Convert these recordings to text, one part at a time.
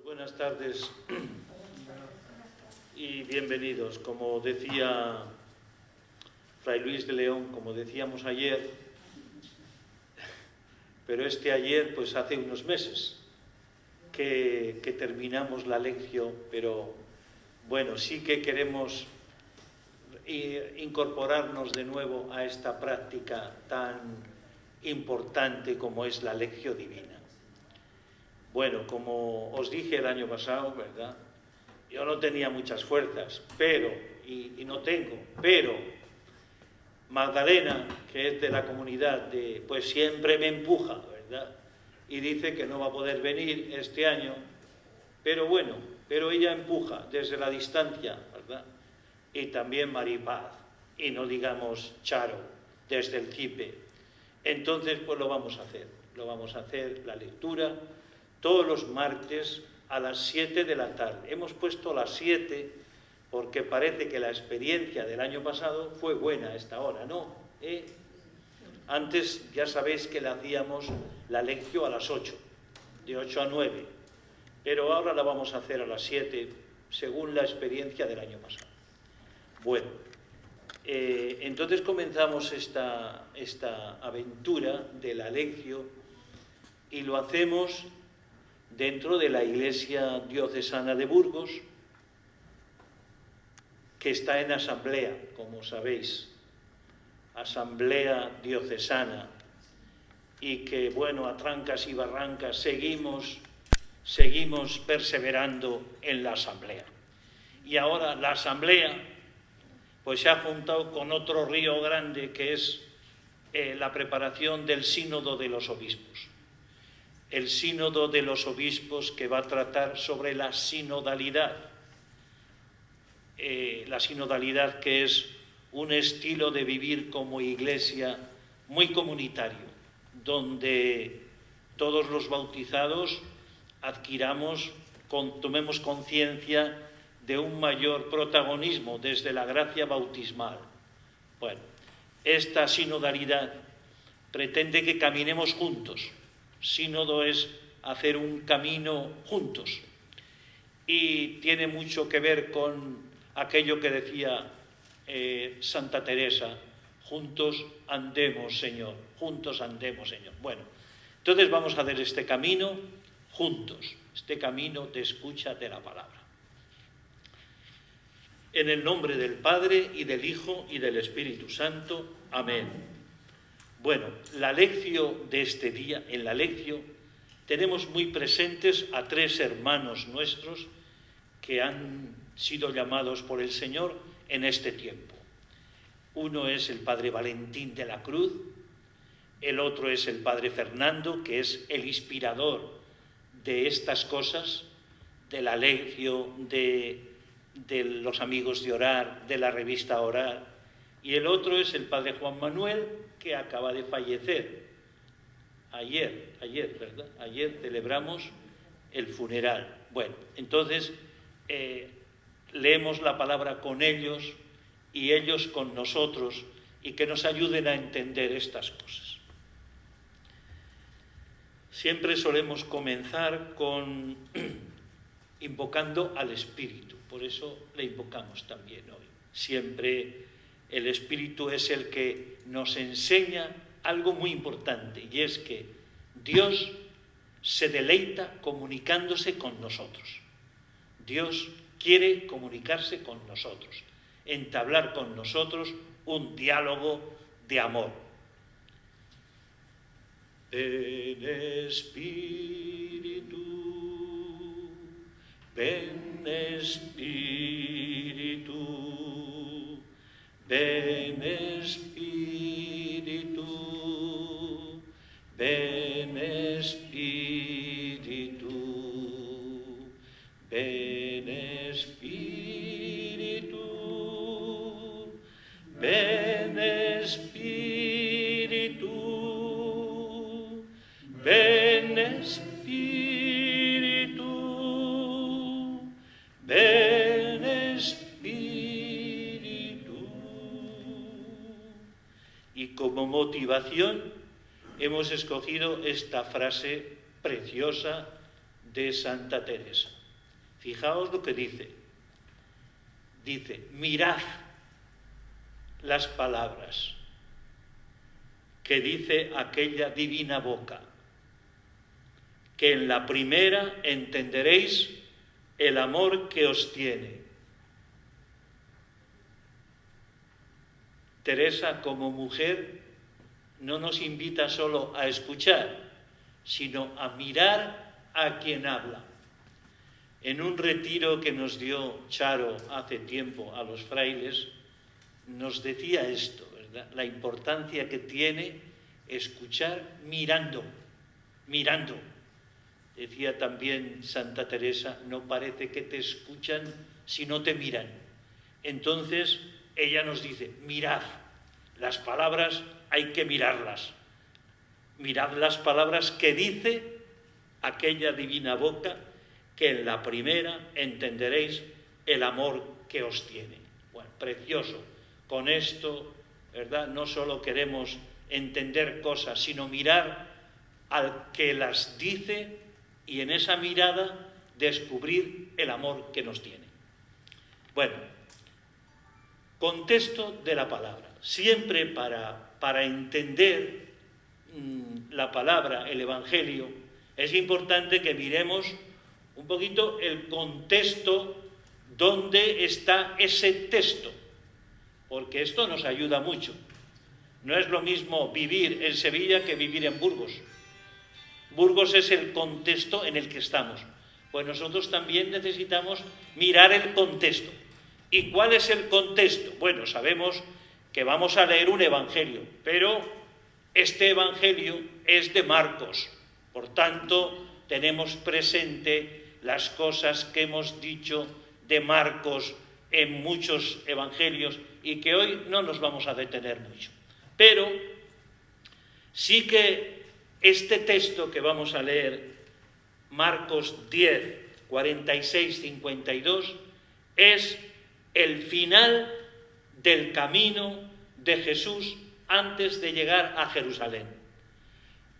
Buenas tardes y bienvenidos. Como decía Fray Luis de León, como decíamos ayer, pero este ayer pues hace unos meses que terminamos la lección, pero bueno, sí que queremos incorporarnos de nuevo a esta práctica tan importante como es la lección divina. Bueno, como os dije el año pasado, ¿verdad? Yo no tenía muchas fuerzas, pero Magdalena, que es de la comunidad, pues siempre me empuja, ¿verdad? Y dice que no va a poder venir este año, pero bueno, pero ella empuja desde la distancia, ¿verdad? Y también Maripaz, y no digamos Charo, desde el CIPE. Entonces, pues lo vamos a hacer la lectura todos los martes a las 7 de la tarde. Hemos puesto las 7 porque parece que la experiencia del año pasado fue buena a esta hora, ¿no? Antes ya sabéis que le hacíamos la lección a las 8, de 8 a 9, pero ahora la vamos a hacer a las 7, según la experiencia del año pasado. Bueno, entonces comenzamos esta aventura de la lección y lo hacemos dentro de la Iglesia Diocesana de Burgos, que está en asamblea, como sabéis, asamblea diocesana, y que, bueno, a trancas y barrancas seguimos perseverando en la asamblea. Y ahora la asamblea pues se ha juntado con otro río grande, que es la preparación del sínodo de los obispos. El sínodo de los obispos, que va a tratar sobre la sinodalidad. La sinodalidad, que es un estilo de vivir como iglesia muy comunitario, donde todos los bautizados tomemos conciencia de un mayor protagonismo desde la gracia bautismal. Bueno, esta sinodalidad pretende que caminemos juntos. Sínodo es hacer un camino juntos, y tiene mucho que ver con aquello que decía Santa Teresa: juntos andemos, Señor, juntos andemos, Señor. Bueno, entonces vamos a hacer este camino juntos, este camino de escucha de la palabra. En el nombre del Padre, y del Hijo, y del Espíritu Santo. Amén. Bueno, la lección de este día, en la lección tenemos muy presentes a tres hermanos nuestros que han sido llamados por el Señor en este tiempo. Uno es el Padre Valentín de la Cruz, el otro es el Padre Fernando, que es el inspirador de estas cosas, de la lección, de los amigos de orar, de la revista Orar, y el otro es el Padre Juan Manuel, que acaba de fallecer. Ayer, ¿verdad? Ayer celebramos el funeral. Bueno, entonces leemos la palabra con ellos y ellos con nosotros, y que nos ayuden a entender estas cosas. Siempre solemos comenzar invocando al Espíritu, por eso le invocamos también hoy. Siempre el Espíritu es el que nos enseña algo muy importante, y es que Dios se deleita comunicándose con nosotros. Dios quiere comunicarse con nosotros, entablar con nosotros un diálogo de amor. Ven Espíritu, ven Espíritu, ven Espíritu, ven Espíritu, ven Espíritu, ven Espíritu, ven Espíritu, ven Espíritu. Y como motivación hemos escogido esta frase preciosa de Santa Teresa: Fijaos lo que dice. Dice, mirad las palabras que dice aquella divina boca, que en la primera entenderéis el amor que os tiene. Teresa, como mujer, no nos invita solo a escuchar, sino a mirar a quien habla. En un retiro que nos dio Charo hace tiempo a los frailes, nos decía esto, ¿verdad? La importancia que tiene escuchar mirando. Decía también Santa Teresa, no parece que te escuchan si no te miran. Entonces ella nos dice, mirad, las palabras hay que mirarlas. Mirad las palabras que dice aquella divina boca, que en la primera entenderéis el amor que os tiene. Bueno, precioso. Con esto, ¿verdad? No solo queremos entender cosas, sino mirar al que las dice y en esa mirada descubrir el amor que nos tiene. Bueno, contexto de la palabra. Siempre para entender la palabra, el Evangelio, es importante que miremos un poquito el contexto donde está ese texto, porque esto nos ayuda mucho. No es lo mismo vivir en Sevilla que vivir en Burgos. Burgos es el contexto en el que estamos. Pues nosotros también necesitamos mirar el contexto. ¿Y cuál es el contexto? Bueno, sabemos que vamos a leer un evangelio, pero este evangelio es de Marcos. Por tanto, tenemos presente las cosas que hemos dicho de Marcos en muchos evangelios y que hoy no nos vamos a detener mucho. Pero sí que este texto que vamos a leer, Marcos 10, 46, 52, es el final del camino de Jesús antes de llegar a Jerusalén.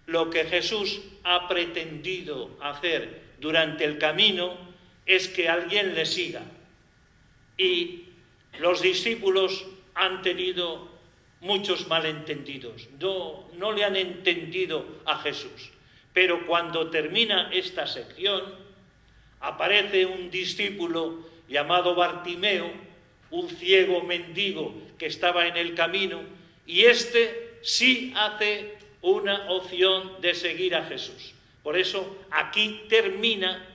Lo que Jesús ha pretendido hacer durante el camino es que alguien le siga. Y los discípulos han tenido muchos malentendidos, no le han entendido a Jesús. Pero cuando termina esta sección, aparece un discípulo llamado Bartimeo, un ciego mendigo que estaba en el camino, y este sí hace una opción de seguir a Jesús. Por eso aquí termina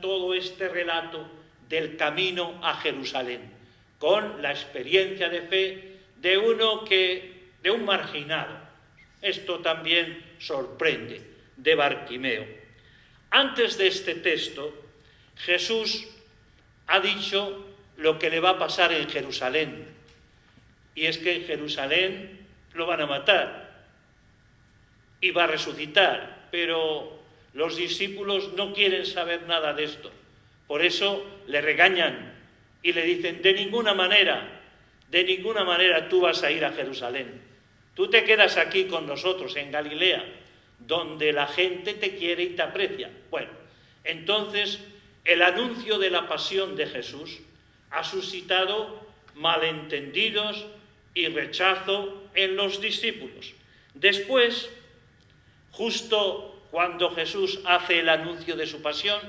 todo este relato del camino a Jerusalén, con la experiencia de fe de un marginado. Esto también sorprende, de Bartimeo. Antes de este texto, Jesús ha dicho lo que le va a pasar en Jerusalén. Y es que en Jerusalén lo van a matar y va a resucitar, pero los discípulos no quieren saber nada de esto. Por eso le regañan y le dicen, de ninguna manera tú vas a ir a Jerusalén. Tú te quedas aquí con nosotros en Galilea, donde la gente te quiere y te aprecia. Bueno, entonces el anuncio de la pasión de Jesús ha suscitado malentendidos y rechazo en los discípulos. Después, justo cuando Jesús hace el anuncio de su pasión,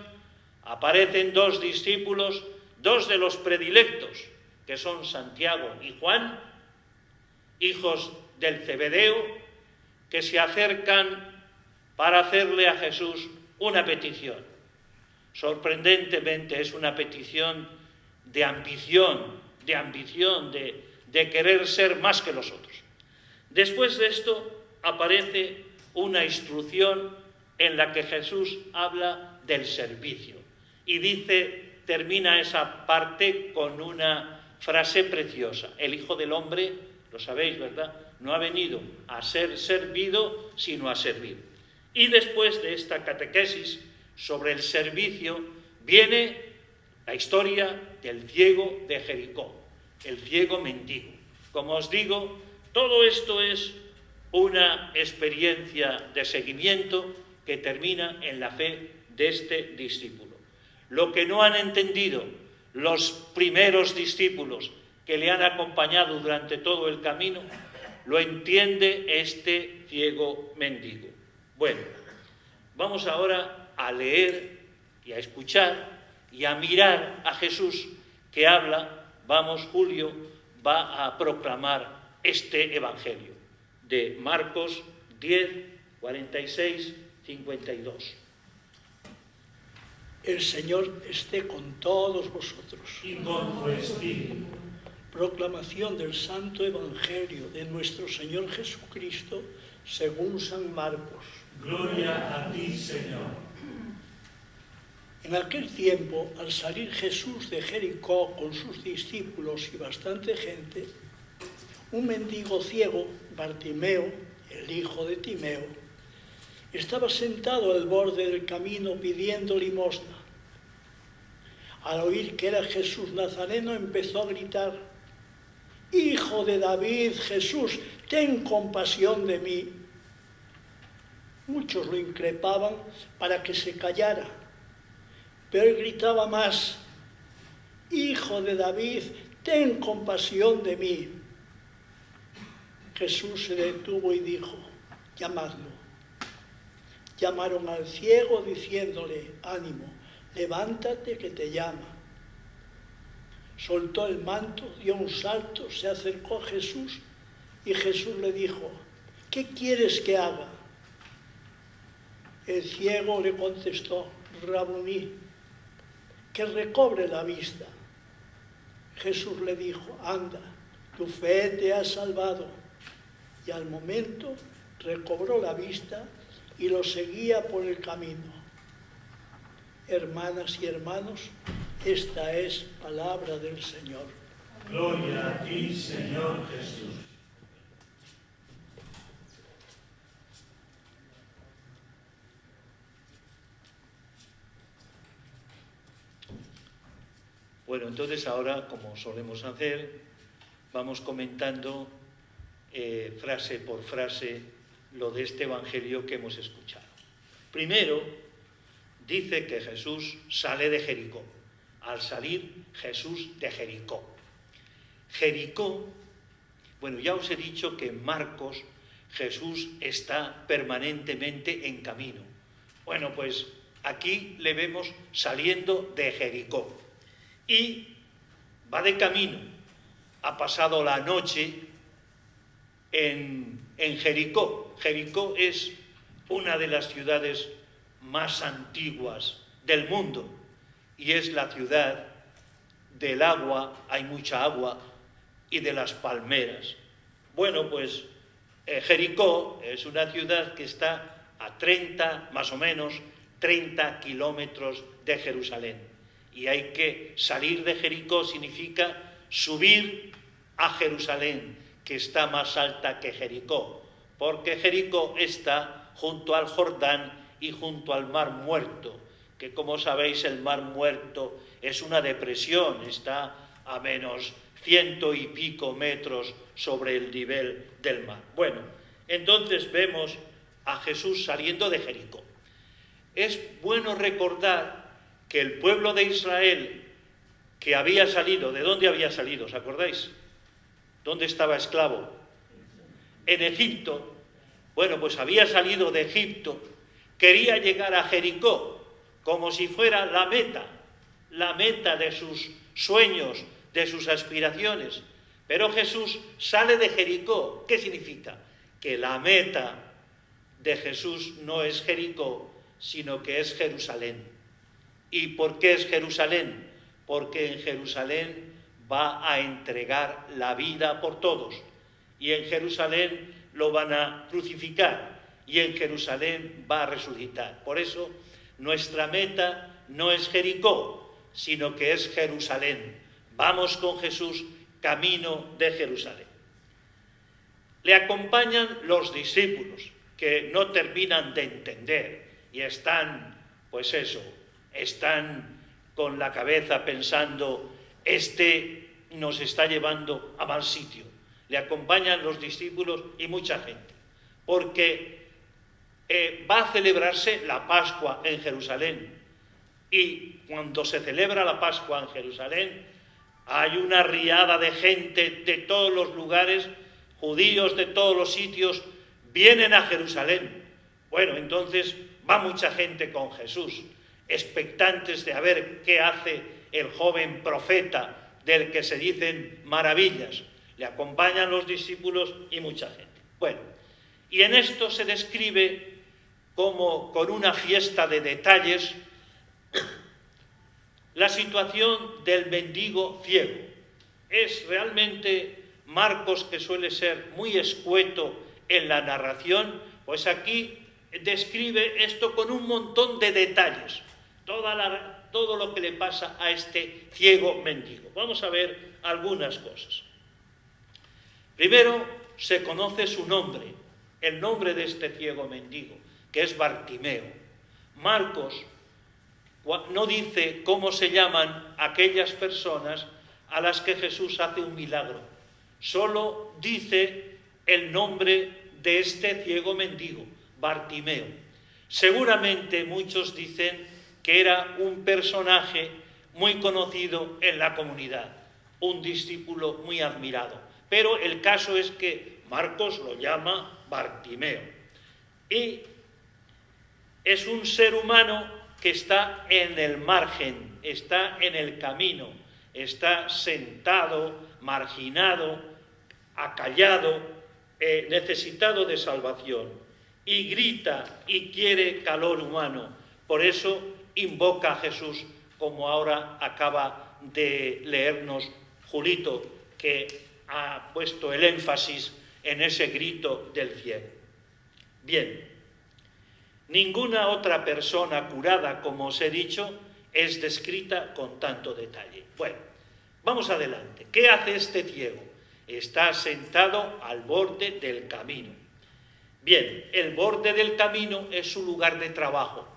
aparecen dos discípulos, dos de los predilectos, que son Santiago y Juan, hijos del Zebedeo, que se acercan para hacerle a Jesús una petición. Sorprendentemente es una petición de ambición, de querer ser más que los otros. Después de esto aparece una instrucción en la que Jesús habla del servicio y termina esa parte con una frase preciosa. El Hijo del Hombre, lo sabéis, ¿verdad?, no ha venido a ser servido, sino a servir. Y después de esta catequesis sobre el servicio, viene la historia del ciego de Jericó, el ciego mendigo. Como os digo, todo esto es una experiencia de seguimiento que termina en la fe de este discípulo. lo que no han entendido los primeros discípulos que le han acompañado durante todo el camino, lo entiende este ciego mendigo. Bueno, vamos ahora a leer y a escuchar y a mirar a Jesús que habla. Vamos, Julio va a proclamar este Evangelio de Marcos 10, 46, 52. El Señor esté con todos vosotros. Y con tu espíritu. Proclamación del Santo Evangelio de nuestro Señor Jesucristo según San Marcos. Gloria a ti, Señor. En aquel tiempo, al salir Jesús de Jericó con sus discípulos y bastante gente, un mendigo ciego, Bartimeo, el hijo de Timeo, estaba sentado al borde del camino pidiendo limosna. Al oír que era Jesús Nazareno, empezó a gritar: «Hijo de David, Jesús, ten compasión de mí». Muchos lo increpaban para que se callara, pero él gritaba más: «Hijo de David, ten compasión de mí». Jesús se detuvo y dijo: «Llamadlo». Llamaron al ciego diciéndole: «Ánimo, levántate que te llama». Soltó el manto, dio un salto, se acercó a Jesús y Jesús le dijo: «¿Qué quieres que haga?». El ciego le contestó: «Rabuní, que recobre la vista». Jesús le dijo: «Anda, tu fe te ha salvado». Y al momento recobró la vista y lo seguía por el camino. Hermanas y hermanos, esta es palabra del Señor. Gloria a ti, Señor Jesús. Bueno, entonces ahora, como solemos hacer, vamos comentando frase por frase lo de este Evangelio que hemos escuchado. Primero, dice que Jesús sale de Jericó. Al salir Jesús de Jericó. Jericó, bueno, ya os he dicho que en Marcos Jesús está permanentemente en camino. Bueno, pues aquí le vemos saliendo de Jericó. Y va de camino. Ha pasado la noche en Jericó. Jericó es una de las ciudades más antiguas del mundo y es la ciudad del agua, hay mucha agua, y de las palmeras. Bueno, pues Jericó es una ciudad que está a 30, más o menos, 30 kilómetros de Jerusalén. Y hay que salir de Jericó, significa subir a Jerusalén, que está más alta que Jericó, porque Jericó está junto al Jordán y junto al Mar Muerto, que como sabéis el Mar Muerto es una depresión, está a menos 100 y pico metros sobre el nivel del mar. Bueno, entonces vemos a Jesús saliendo de Jericó. Es bueno recordar que el pueblo de Israel que había salido, ¿de dónde había salido? ¿Os acordáis? ¿Dónde estaba esclavo? En Egipto. Bueno, pues había salido de Egipto, quería llegar a Jericó, como si fuera la meta de sus sueños, de sus aspiraciones. Pero Jesús sale de Jericó. ¿Qué significa? Que la meta de Jesús no es Jericó, sino que es Jerusalén. ¿Y por qué es Jerusalén? Porque en Jerusalén va a entregar la vida por todos. Y en Jerusalén lo van a crucificar. Y en Jerusalén va a resucitar. Por eso nuestra meta no es Jericó, sino que es Jerusalén. Vamos con Jesús camino de Jerusalén. Le acompañan los discípulos, que no terminan de entender y están, pues eso, están con la cabeza pensando, nos está llevando a mal sitio. Le acompañan los discípulos y mucha gente, porque va a celebrarse la Pascua en Jerusalén. Y cuando se celebra la Pascua en Jerusalén, hay una riada de gente de todos los lugares, judíos de todos los sitios, vienen a Jerusalén. Bueno, entonces va mucha gente con Jesús, expectantes de a ver qué hace el joven profeta del que se dicen maravillas. Le acompañan los discípulos y mucha gente. Bueno, y en esto se describe como con una fiesta de detalles la situación del mendigo ciego. Es realmente Marcos, que suele ser muy escueto en la narración, pues aquí describe esto con un montón de detalles, todo lo que le pasa a este ciego mendigo. Vamos a ver algunas cosas. Primero, se conoce su nombre, el nombre de este ciego mendigo, que es Bartimeo. Marcos no dice cómo se llaman aquellas personas a las que Jesús hace un milagro. Solo dice el nombre de este ciego mendigo, Bartimeo. Seguramente muchos dicen que era un personaje muy conocido en la comunidad, un discípulo muy admirado. Pero el caso es que Marcos lo llama Bartimeo. Y es un ser humano que está en el margen, está en el camino, está sentado, marginado, acallado, necesitado de salvación, y grita y quiere calor humano. Por eso invoca a Jesús, como ahora acaba de leernos Julito, que ha puesto el énfasis en ese grito del ciego. Bien, ninguna otra persona curada, como os he dicho, es descrita con tanto detalle. Bueno, vamos adelante. ¿Qué hace este ciego? Está sentado al borde del camino. Bien, el borde del camino es su lugar de trabajo.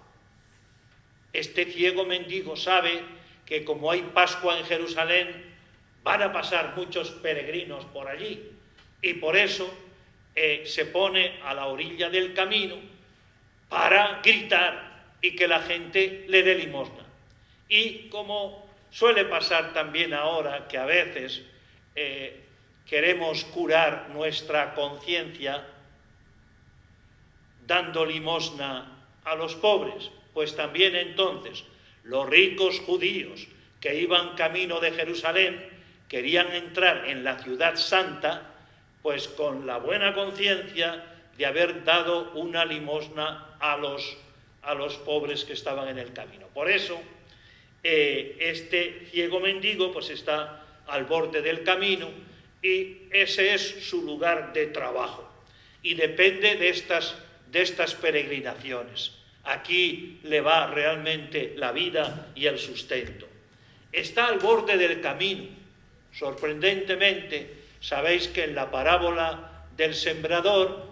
Este ciego mendigo sabe que como hay Pascua en Jerusalén, van a pasar muchos peregrinos por allí, y por eso se pone a la orilla del camino para gritar y que la gente le dé limosna. Y como suele pasar también ahora, que a veces queremos curar nuestra conciencia dando limosna a los pobres, pues también entonces los ricos judíos que iban camino de Jerusalén querían entrar en la ciudad santa, pues con la buena conciencia de haber dado una limosna a los pobres que estaban en el camino. Por eso, este ciego mendigo pues está al borde del camino y ese es su lugar de trabajo. Y depende de estas peregrinaciones. Aquí le va realmente la vida y el sustento. Está al borde del camino. Sorprendentemente, sabéis que en la parábola del sembrador,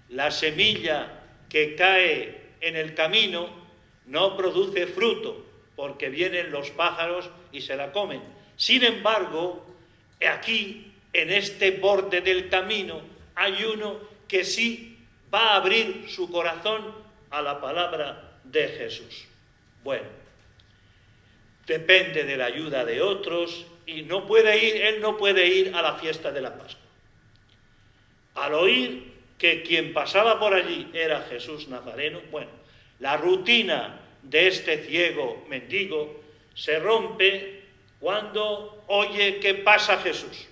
la semilla que cae en el camino no produce fruto, porque vienen los pájaros y se la comen. Sin embargo, aquí, en este borde del camino, hay uno que sí va a abrir su corazón a la palabra de Jesús. Bueno, depende de la ayuda de otros y él no puede ir a la fiesta de la Pascua. Al oír que quien pasaba por allí era Jesús Nazareno, bueno, la rutina de este ciego mendigo se rompe cuando oye que pasa Jesús.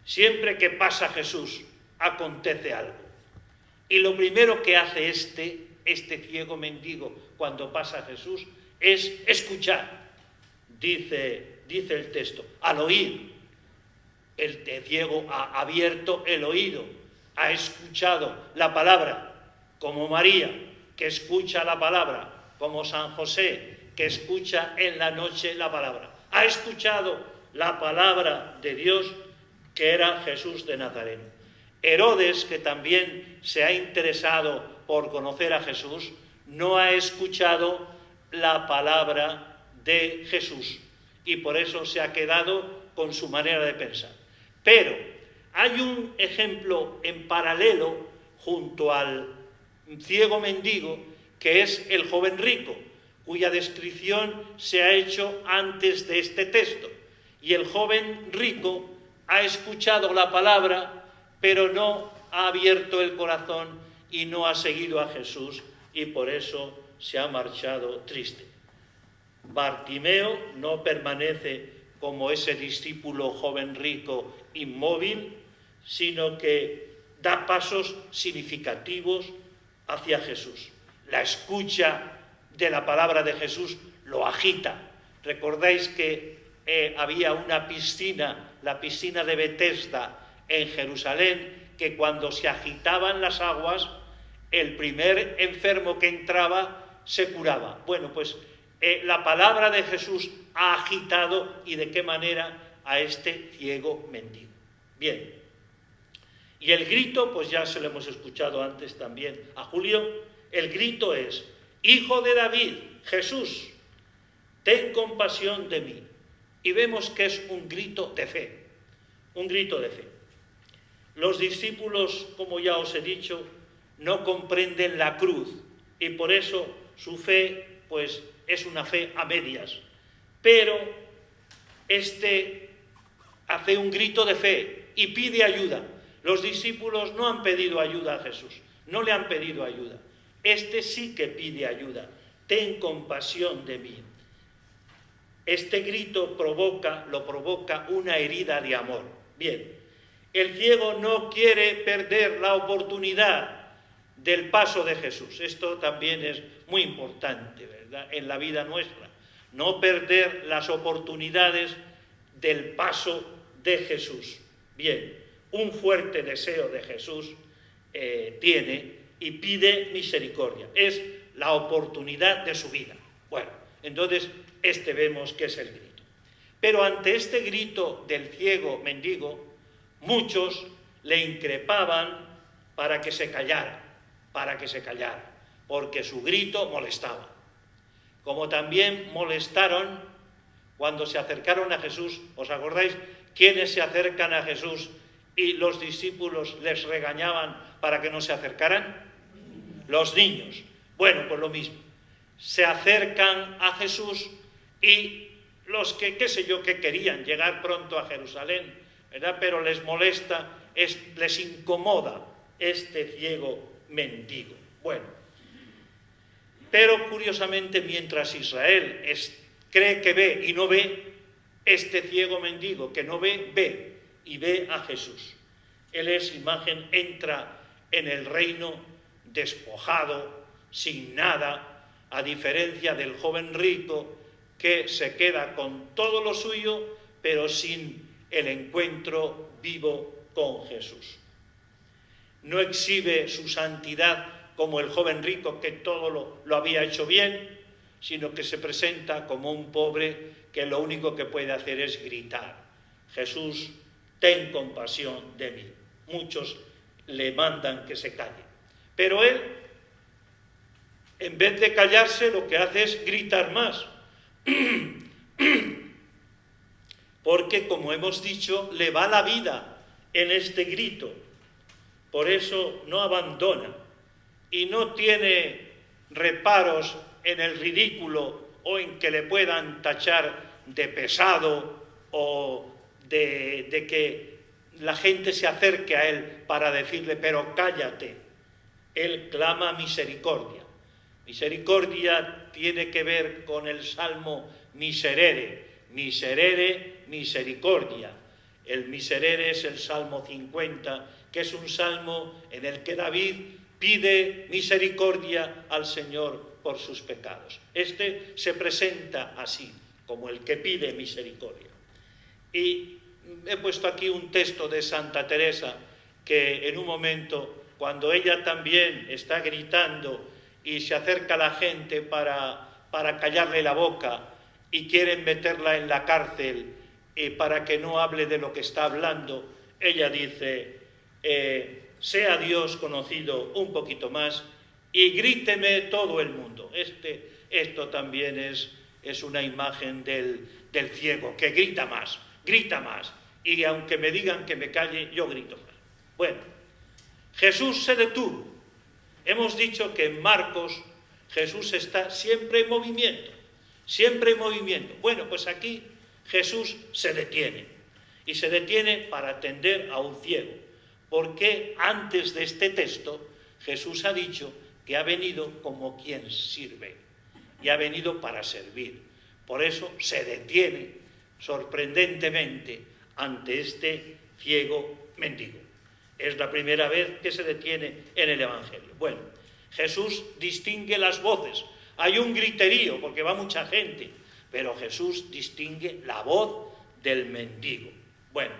Siempre que pasa Jesús acontece algo. Y lo primero que hace este ciego mendigo cuando pasa Jesús es escuchar. Dice el texto, al oír. El ciego ha abierto el oído, ha escuchado la palabra, como María, que escucha la palabra, como San José, que escucha en la noche la palabra. Ha escuchado la palabra de Dios, que era Jesús de Nazareno. Herodes, que también se ha interesado por conocer a Jesús, no ha escuchado la palabra de Jesús y por eso se ha quedado con su manera de pensar. Pero hay un ejemplo en paralelo junto al ciego mendigo, que es el joven rico. cuya descripción se ha hecho antes de este texto. Y el joven rico ha escuchado la palabra, pero no ha abierto el corazón y no ha seguido a Jesús, y por eso se ha marchado triste. Bartimeo no permanece como ese discípulo joven rico inmóvil, sino que da pasos significativos hacia Jesús. La escucha de la palabra de Jesús lo agita. Recordáis que había una piscina, la piscina de Betesda en Jerusalén, que cuando se agitaban las aguas, el primer enfermo que entraba se curaba. Bueno, pues la palabra de Jesús ha agitado, y de qué manera, a este ciego mendigo. Bien, y el grito, pues ya se lo hemos escuchado antes también a Julio, el grito es: Hijo de David, Jesús, ten compasión de mí. Y vemos que es un grito de fe, un grito de fe. Los discípulos, como ya os he dicho, no comprenden la cruz, y por eso su fe, pues, es una fe a medias. Pero este hace un grito de fe y pide ayuda. Los discípulos no han pedido ayuda a Jesús, no le han pedido ayuda. Este sí que pide ayuda: ten compasión de mí. Este grito lo provoca una herida de amor. Bien, el ciego no quiere perder la oportunidad del paso de Jesús. Esto también es muy importante, ¿verdad?, en la vida nuestra. No perder las oportunidades del paso de Jesús. Bien, un fuerte deseo de Jesús tiene y pide misericordia. Es la oportunidad de su vida. Bueno, entonces vemos que es el grito. Pero ante este grito del ciego mendigo, muchos le increpaban para que se callara, porque su grito molestaba. Como también molestaron cuando se acercaron a Jesús. ¿Os acordáis quiénes se acercan a Jesús y los discípulos les regañaban para que no se acercaran? Los niños. Bueno, pues lo mismo. Se acercan a Jesús, y los que, que querían llegar pronto a Jerusalén, ¿verdad?, pero les molesta, les incomoda este ciego mendigo. Bueno, pero curiosamente, mientras Israel cree que ve y no ve, este ciego mendigo que no ve, ve, y ve a Jesús. Él es imagen, entra en el reino despojado, sin nada, a diferencia del joven rico, que se queda con todo lo suyo, pero sin el encuentro vivo con Jesús. No exhibe su santidad como el joven rico, que todo lo había hecho bien, sino que se presenta como un pobre que lo único que puede hacer es gritar: Jesús, ten compasión de mí. Muchos le mandan que se calle, pero él, en vez de callarse, lo que hace es gritar más. Porque, como hemos dicho, le va la vida en este grito. Por eso no abandona y no tiene reparos en el ridículo o en que le puedan tachar de pesado o de que la gente se acerque a él para decirle: pero cállate. Él clama misericordia. Misericordia tiene que ver con el salmo miserere, miserere, misericordia. El miserere es el salmo 50, que es un salmo en el que David pide misericordia al Señor por sus pecados. Este se presenta así, como el que pide misericordia. Y he puesto aquí un texto de Santa Teresa, que en un momento, cuando ella también está gritando y se acerca a la gente para callarle la boca y quieren meterla en la cárcel para que no hable de lo que está hablando, ella dice: sea Dios conocido un poquito más y gríteme todo el mundo. Esto también es una imagen del ciego, que grita más, y aunque me digan que me calle, yo grito más. Bueno, Jesús se detuvo. Hemos dicho que en Marcos Jesús está siempre en movimiento, siempre en movimiento. Bueno, pues aquí Jesús se detiene, y se detiene para atender a un ciego, porque antes de este texto Jesús ha dicho que ha venido como quien sirve, y ha venido para servir. Por eso se detiene sorprendentemente ante este ciego mendigo. Es la primera vez que se detiene en el Evangelio. Bueno, Jesús distingue las voces. Hay un griterío porque va mucha gente, pero Jesús distingue la voz del mendigo. Bueno,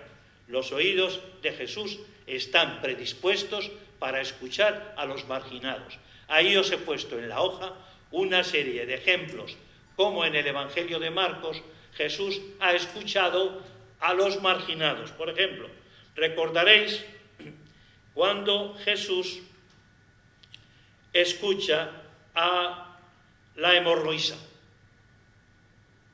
los oídos de Jesús están predispuestos para escuchar a los marginados. Ahí os he puesto en la hoja una serie de ejemplos, como en el Evangelio de Marcos Jesús ha escuchado a los marginados. Por ejemplo, recordaréis cuando Jesús escucha a la hemorroísa,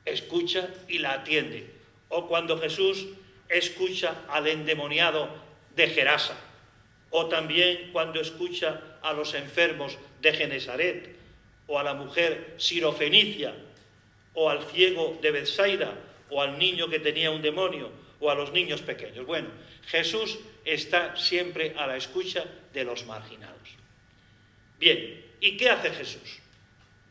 escucha y la atiende. O cuando Jesús escucha al endemoniado de Gerasa, o también cuando escucha a los enfermos de Genesaret, o a la mujer sirofenicia, o al ciego de Betsaida, o al niño que tenía un demonio, o a los niños pequeños. Bueno, Jesús está siempre a la escucha de los marginados. Bien, ¿y qué hace Jesús?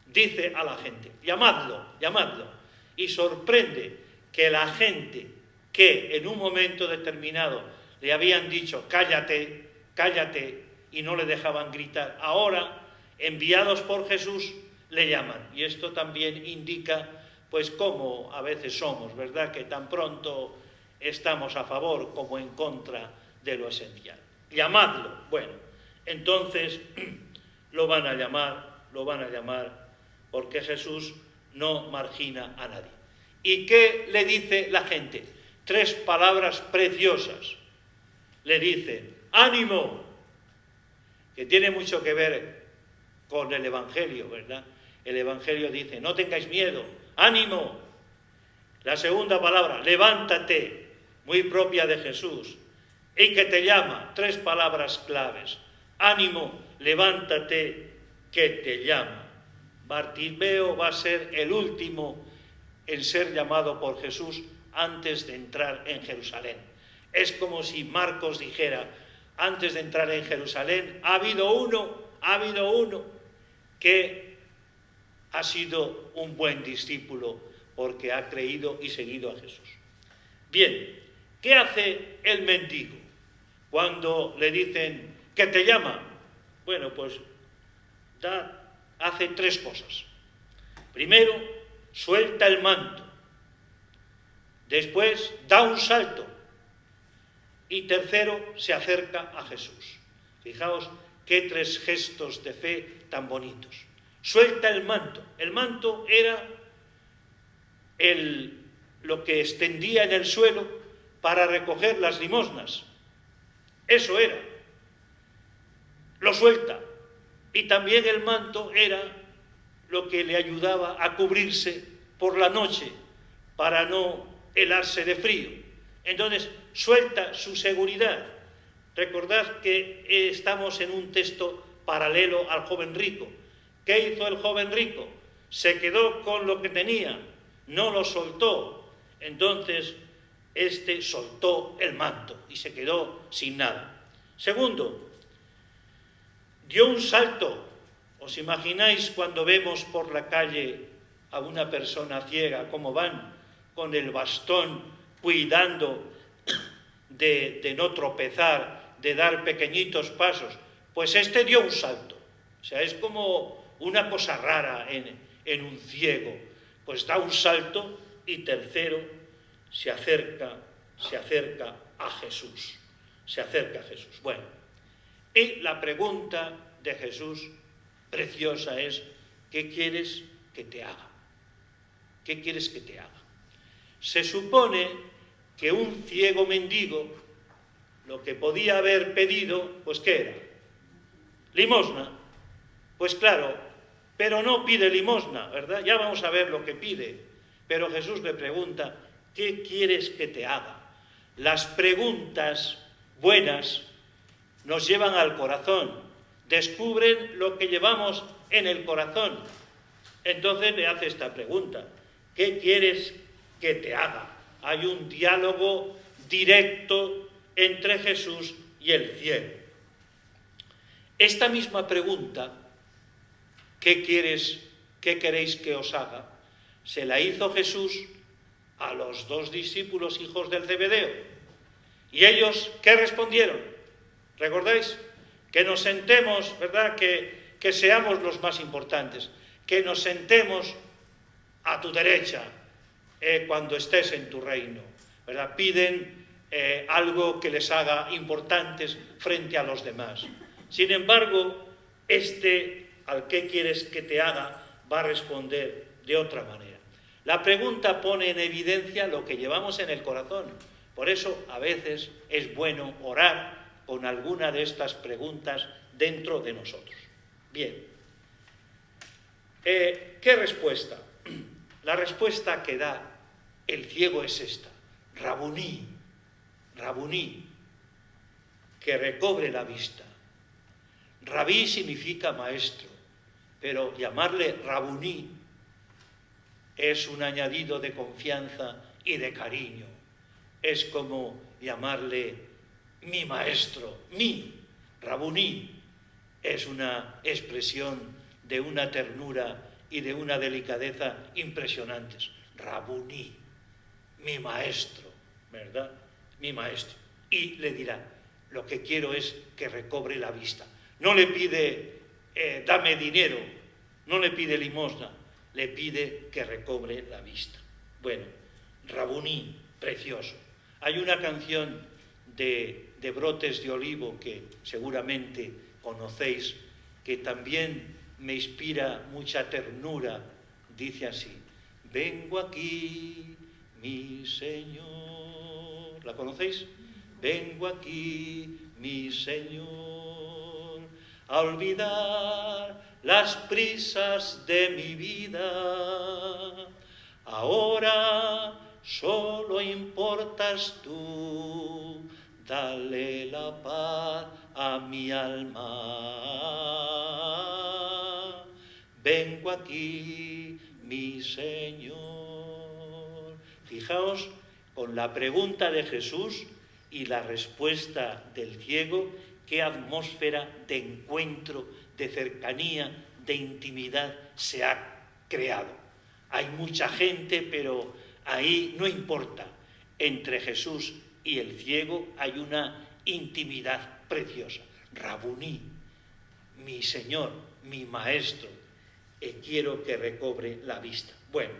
Dice a la gente, llamadlo, llamadlo, y sorprende que la gente que en un momento determinado le habían dicho cállate, cállate, y no le dejaban gritar, ahora, enviados por Jesús, le llaman. Y esto también indica, pues, cómo a veces somos, ¿verdad?, que tan pronto estamos a favor como en contra de lo esencial. Llamadlo. Bueno, entonces lo van a llamar porque Jesús no margina a nadie. ¿Y qué le dice la gente? 3 palabras preciosas. Le dice, ánimo, que tiene mucho que ver con el Evangelio, ¿verdad? El Evangelio dice, no tengáis miedo, ánimo. La segunda palabra, levántate, muy propia de Jesús. Y que te llama, 3 palabras claves. Ánimo, levántate, que te llama. Bartimeo va a ser el último en ser llamado por Jesús antes de entrar en Jerusalén. Es como si Marcos dijera, antes de entrar en Jerusalén, ha habido uno que ha sido un buen discípulo porque ha creído y seguido a Jesús. Bien, ¿qué hace el mendigo cuando le dicen que te llama? Bueno, pues hace 3 cosas. Primero, suelta el manto. Después, da un salto. Y tercero, se acerca a Jesús. Fijaos qué 3 gestos de fe tan bonitos. Suelta el manto. El manto era lo que extendía en el suelo para recoger las limosnas. Eso era. Lo suelta. Y también el manto era lo que le ayudaba a cubrirse por la noche para no helarse de frío. Entonces, suelta su seguridad. Recordad que estamos en un texto paralelo al joven rico. ¿Qué hizo el joven rico? Se quedó con lo que tenía, no lo soltó. Entonces, este soltó el manto y se quedó sin nada. Segundo, dio un salto. ¿Os imagináis cuando vemos por la calle a una persona ciega cómo van con el bastón cuidando de no tropezar, de dar pequeñitos pasos? Pues este dio un salto. O sea, es como una cosa rara en un ciego. Pues da un salto y tercero, se acerca a Jesús. Se acerca a Jesús. Bueno, y la pregunta de Jesús preciosa es, ¿qué quieres que te haga? ¿Qué quieres que te haga? Se supone que un ciego mendigo lo que podía haber pedido, pues ¿qué era? Limosna. Pues claro, pero no pide limosna, ¿verdad? Ya vamos a ver lo que pide. Pero Jesús le pregunta, ¿qué quieres que te haga? Las preguntas buenas nos llevan al corazón, descubren lo que llevamos en el corazón. Entonces le hace esta pregunta: ¿qué quieres que te haga? Hay un diálogo directo entre Jesús y el ciego. Esta misma pregunta, ¿qué queréis que os haga?, se la hizo Jesús a los 2 discípulos hijos del Zebedeo. ¿Y ellos qué respondieron? ¿Recordáis? Que nos sentemos, ¿verdad?, que seamos los más importantes, que nos sentemos a tu derecha cuando estés en tu reino, ¿verdad? Piden algo que les haga importantes frente a los demás. Sin embargo, al que quieres que te haga va a responder de otra manera. La pregunta pone en evidencia lo que llevamos en el corazón. Por eso a veces es bueno orar con alguna de estas preguntas dentro de nosotros. Bien. ¿Qué respuesta? La respuesta que da el ciego es esta: Rabuní, Rabuní, que recobre la vista. Rabí significa maestro, pero llamarle Rabuní es un añadido de confianza y de cariño. Es como llamarle mi maestro, mi Rabuní. Es una expresión de una ternura y de una delicadeza impresionantes. Rabuní, mi maestro, ¿verdad? Mi maestro. Y le dirá: lo que quiero es que recobre la vista. No le pide dame dinero, no le pide limosna, le pide que recobre la vista. Bueno, Rabuní, precioso. Hay una canción de Brotes de Olivo que seguramente conocéis, que también me inspira mucha ternura. Dice así: vengo aquí, mi Señor. ¿La conocéis? Vengo aquí, mi Señor, a olvidar las prisas de mi vida. Ahora solo importas tú, dale la paz a mi alma. Vengo aquí, mi Señor. Fijaos con la pregunta de Jesús y la respuesta del ciego, qué atmósfera de encuentro, de cercanía, de intimidad se ha creado. Hay mucha gente, pero ahí no importa. Entre Jesús y el ciego hay una intimidad preciosa. Rabuní, mi Señor, mi Maestro, quiero que recobre la vista. Bueno,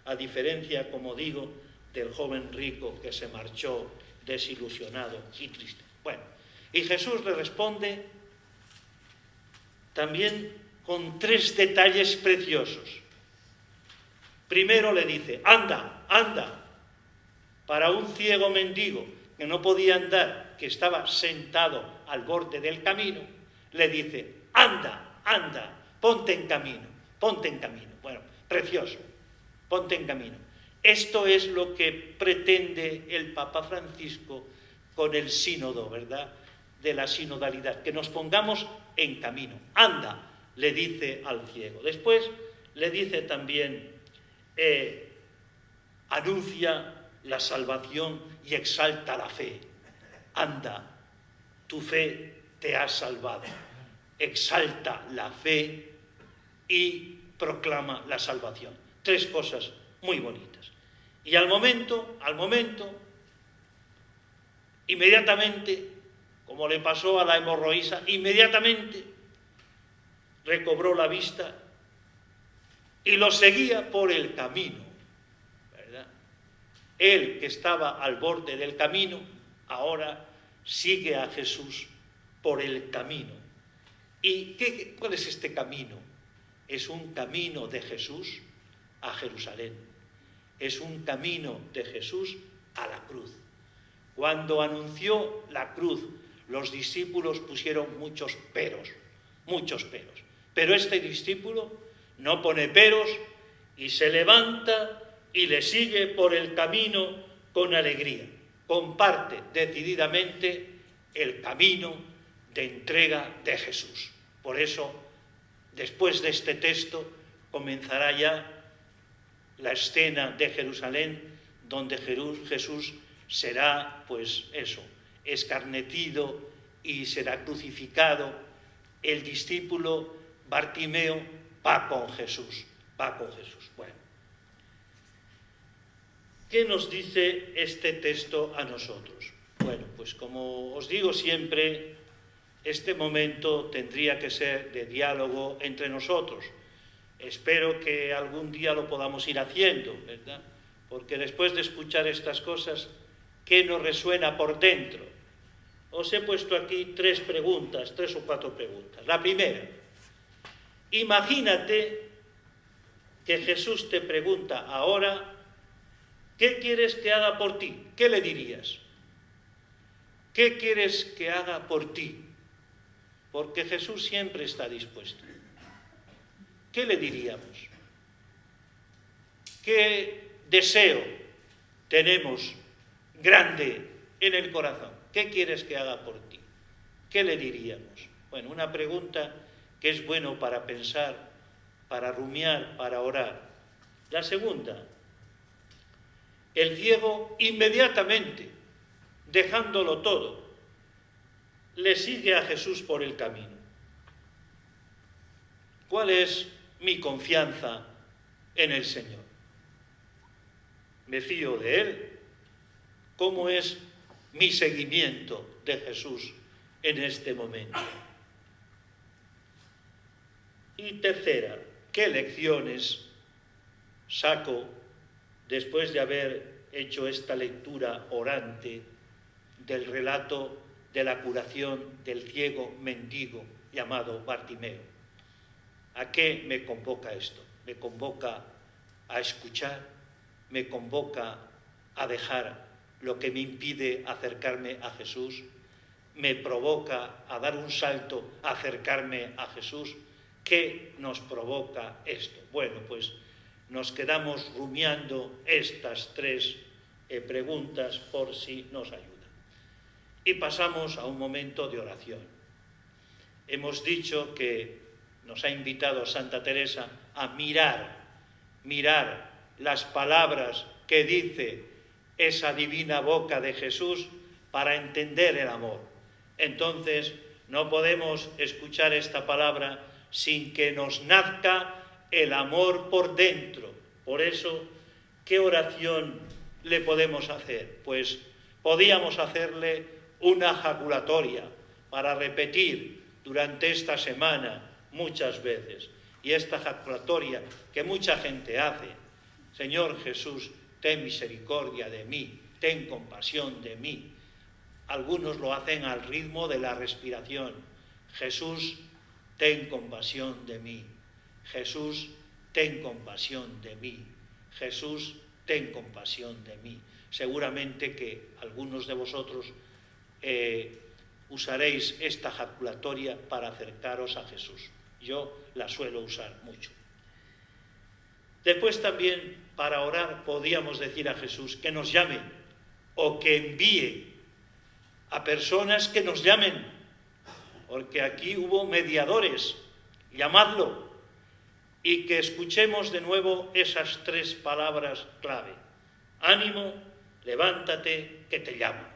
a diferencia, como digo, del joven rico que se marchó desilusionado y triste. Bueno, y Jesús le responde también con 3 detalles preciosos. Primero le dice: anda, anda. Para un ciego mendigo que no podía andar, que estaba sentado al borde del camino, le dice: anda, anda, ponte en camino, ponte en camino. Bueno, precioso, ponte en camino. Esto es lo que pretende el Papa Francisco con el sínodo, ¿verdad?, de la sinodalidad, que nos pongamos en camino. Anda, le dice al ciego. Después le dice también: anuncia la salvación y exalta la fe. Anda, tu fe te ha salvado. Exalta la fe y proclama la salvación. 3 cosas muy bonitas. Y al momento, inmediatamente, como le pasó a la hemorroísa, inmediatamente recobró la vista y lo seguía por el camino, ¿verdad? Él, que estaba al borde del camino, ahora sigue a Jesús por el camino. ¿Y cuál es este camino? Es un camino de Jesús a Jerusalén. Es un camino de Jesús a la cruz. Cuando anunció la cruz, los discípulos pusieron muchos peros. Pero este discípulo no pone peros y se levanta y le sigue por el camino con alegría. Comparte decididamente el camino de entrega de Jesús. Por eso Después de este texto comenzará ya la escena de Jerusalén, donde Jesús será, pues eso, escarnecido y será crucificado. El discípulo Bartimeo va con Jesús. Bueno, ¿qué nos dice este texto a nosotros? Bueno, pues como os digo siempre, este momento tendría que ser de diálogo entre nosotros. Espero que algún día lo podamos ir haciendo, ¿verdad? Porque después de escuchar estas cosas, ¿qué nos resuena por dentro? Os he puesto aquí 3 o 4 preguntas. La primera, imagínate que Jesús te pregunta ahora, ¿qué quieres que haga por ti? ¿Qué le dirías? ¿Qué quieres que haga por ti? Porque Jesús siempre está dispuesto. ¿Qué le diríamos? ¿Qué deseo tenemos grande en el corazón? ¿Qué quieres que haga por ti? ¿Qué le diríamos? Bueno, una pregunta que es bueno para pensar, para rumiar, para orar. La segunda, el ciego inmediatamente, dejándolo todo, le sigue a Jesús por el camino. ¿Cuál es mi confianza en el Señor? ¿Me fío de Él? ¿Cómo es mi seguimiento de Jesús en este momento? Y tercera, ¿qué lecciones saco después de haber hecho esta lectura orante del relato de la curación del ciego mendigo llamado Bartimeo? ¿A qué me convoca esto? Me convoca a escuchar, me convoca a dejar lo que me impide acercarme a Jesús, me provoca a dar un salto, a acercarme a Jesús. ¿Qué nos provoca esto? Bueno, pues nos quedamos rumiando estas 3 preguntas por si nos ayudan. Y pasamos a un momento de oración. Hemos dicho que nos ha invitado Santa Teresa a mirar las palabras que dice esa divina boca de Jesús para entender el amor. Entonces, no podemos escuchar esta palabra sin que nos nazca el amor por dentro. Por eso, ¿qué oración le podemos hacer? Pues podíamos hacerle una jaculatoria para repetir durante esta semana muchas veces. Y esta jaculatoria que mucha gente hace: Señor Jesús, ten misericordia de mí, ten compasión de mí. Algunos lo hacen al ritmo de la respiración. Jesús, ten compasión de mí. Jesús, ten compasión de mí. Jesús, ten compasión de mí. Seguramente que algunos de vosotros usaréis esta jaculatoria para acercaros a Jesús. Yo la suelo usar mucho. Después también, para orar, podíamos decir a Jesús que nos llame o que envíe a personas que nos llamen, porque aquí hubo mediadores, llamadlo, y que escuchemos de nuevo esas 3 palabras clave: ánimo, levántate, que te llama.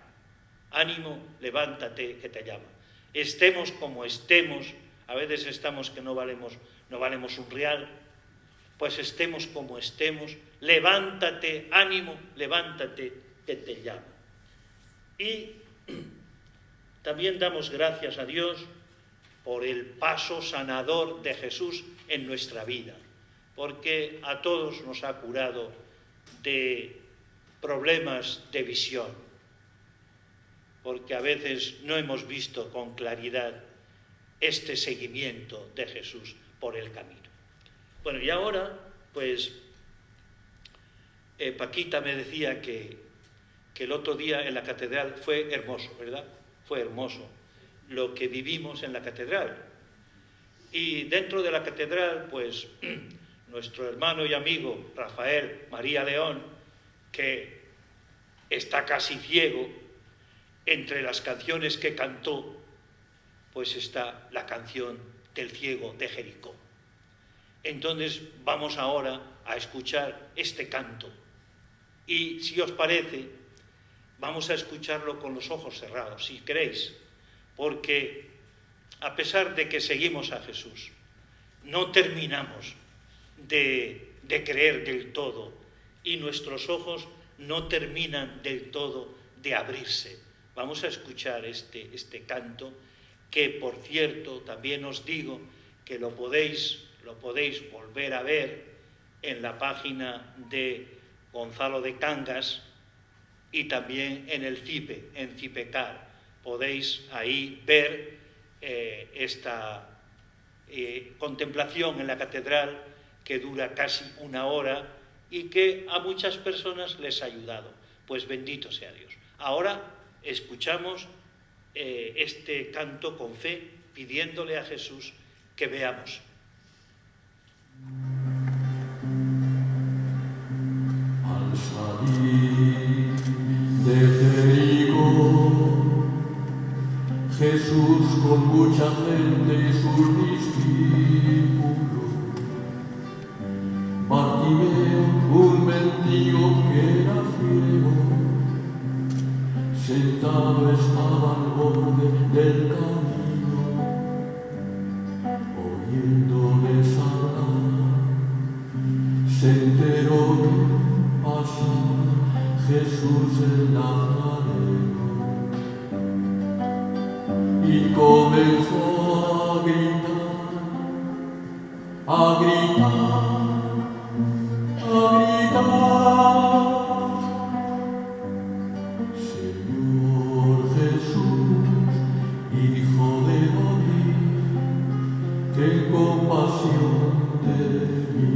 Ánimo, levántate, que te llama. Estemos como estemos, a veces estamos que no valemos un real, pues estemos como estemos, levántate, ánimo, levántate, que te llama. Y también damos gracias a Dios por el paso sanador de Jesús en nuestra vida, porque a todos nos ha curado de problemas de visión, porque a veces no hemos visto con claridad este seguimiento de Jesús por el camino. Bueno, y ahora, pues, Paquita me decía que el otro día en la catedral fue hermoso, ¿verdad? Fue hermoso lo que vivimos en la catedral. Y dentro de la catedral, pues, nuestro hermano y amigo Rafael María León, que está casi ciego, entre las canciones que cantó, pues está la canción del ciego de Jericó. Entonces vamos ahora a escuchar este canto. Y si os parece, vamos a escucharlo con los ojos cerrados, si queréis, porque a pesar de que seguimos a Jesús, no terminamos de creer del todo y nuestros ojos no terminan del todo de abrirse. Vamos a escuchar este canto que, por cierto, también os digo que lo podéis volver a ver en la página de Gonzalo de Cangas y también en el CIPE, en CIPECAR. Podéis ahí ver esta contemplación en la catedral que dura casi 1 hora y que a muchas personas les ha ayudado. Pues bendito sea Dios. Ahora escuchamos este canto con fe, pidiéndole a Jesús que veamos. Al salir de Jericó, Jesús con mucha gente y sus discípulos, Bartimeo, un mendigo que era ciego, sentado estaba al borde del camino, oyéndoles hablar, se enteró que pasaba Jesús el Nazareno y comenzó a gritar, a gritar. Señor Jesús, Hijo de David, ten compasión de mí.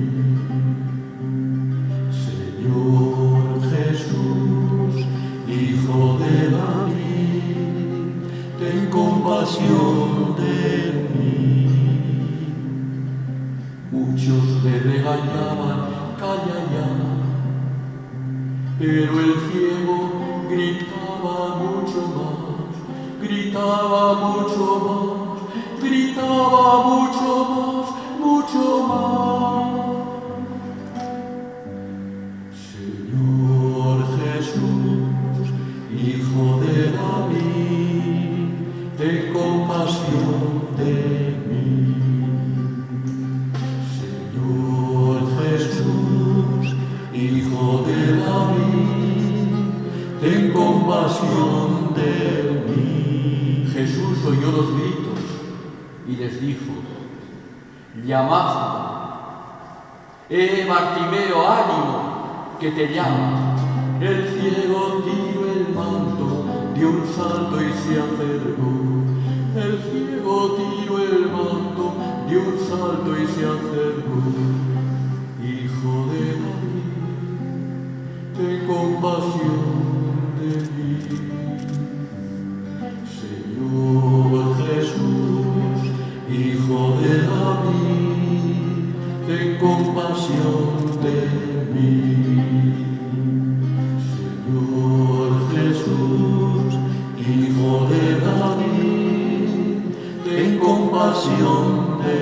Señor Jesús, Hijo de David, ten compasión de mí. Muchos le regañaban, calla ya, pero el ciego gritaba mucho más, gritaba mucho más, gritaba mucho más, mucho más. Señor Jesús, Hijo de David, ten compasión de mí. Hijo de David, ten compasión de mí. Jesús oyó los gritos y les dijo, llamadme. Bartimeo, ánimo, que te llama. El ciego tiró el manto, dio un salto y se acercó. El ciego tiró el manto, dio un salto y se acercó. Hijo de David, ten compasión de mí. Señor Jesús, Hijo de David, ten compasión de mí. Señor Jesús, Hijo de David, ten compasión de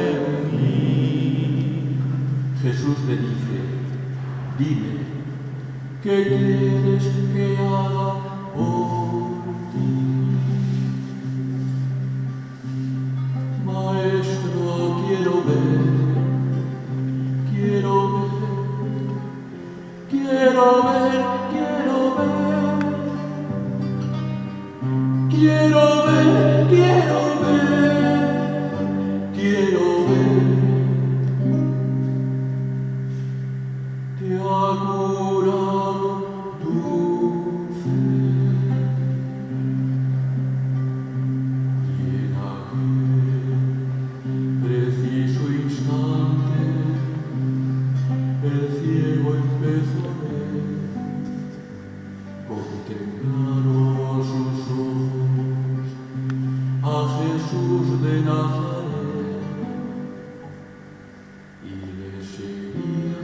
mí. Jesús le dice, dime, ¿qué quieres que haga por ti? Maestro, quiero ver, quiero ver, quiero ver, quiero ver, quiero ver, quiero ver, quiero ver. Te ha curado tu fe. Y en aquel preciso instante el ciego empezó a ver, contemplaron sus ojos a Jesús de Nazaret y le seguía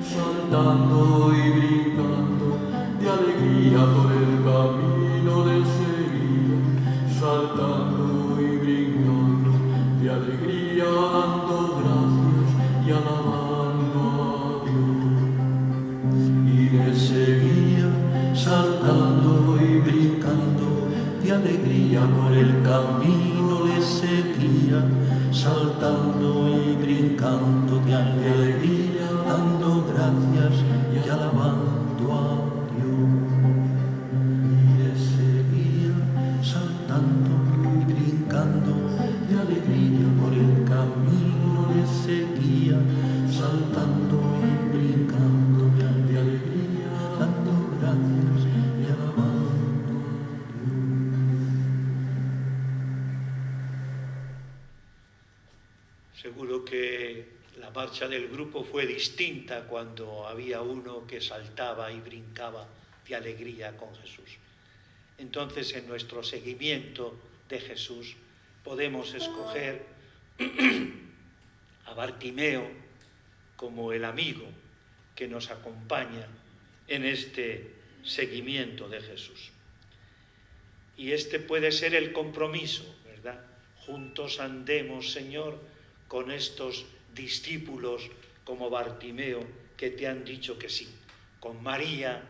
saltando y brincando de alegría por el camino, le seguía saltando y brincando de alegría, dando gracias y alabando alegría por el camino le seguía, saltando y brincando de alegría, dando gracias y alabando a Dios. Y le seguía, saltando y brincando de alegría por el camino le seguía, saltando y brincando de alegría, dando gracias y alabando a Dios. Seguro que la marcha del grupo fue distinta cuando había uno que saltaba y brincaba de alegría con Jesús. Entonces, en nuestro seguimiento de Jesús podemos escoger a Bartimeo como el amigo que nos acompaña en este seguimiento de Jesús. Y este puede ser el compromiso, ¿verdad? Juntos andemos, Señor, con estos discípulos como Bartimeo que te han dicho que sí, con María,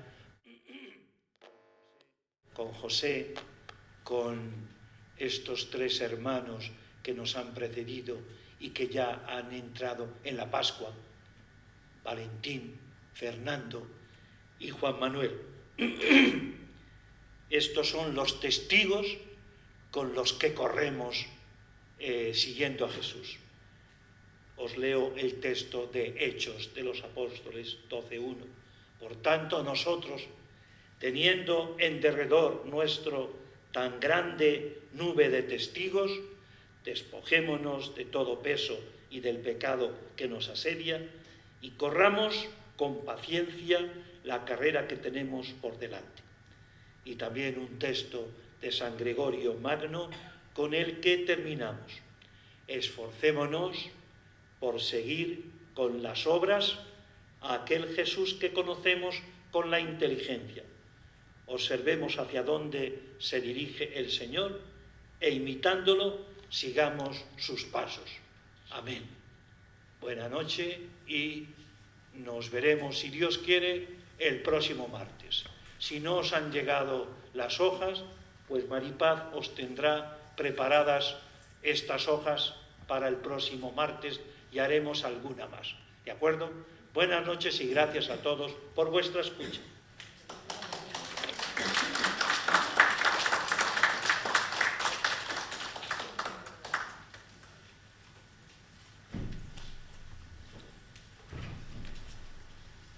con José, con estos tres hermanos que nos han precedido y que ya han entrado en la Pascua, Valentín, Fernando y Juan Manuel. Estos son los testigos con los que corremos siguiendo a Jesús. Os leo el texto de Hechos de los Apóstoles 12:1. Por tanto, nosotros, teniendo en derredor nuestro tan grande nube de testigos, despojémonos de todo peso y del pecado que nos asedia y corramos con paciencia la carrera que tenemos por delante. Y también un texto de San Gregorio Magno con el que terminamos. Esforcémonos por seguir con las obras a aquel Jesús que conocemos con la inteligencia. Observemos hacia dónde se dirige el Señor e imitándolo sigamos sus pasos. Amén. Buena noche y nos veremos, si Dios quiere, el próximo martes. Si no os han llegado las hojas, pues Maripaz os tendrá preparadas estas hojas para el próximo martes y haremos alguna más. ¿De acuerdo? Buenas noches y gracias a todos por vuestra escucha.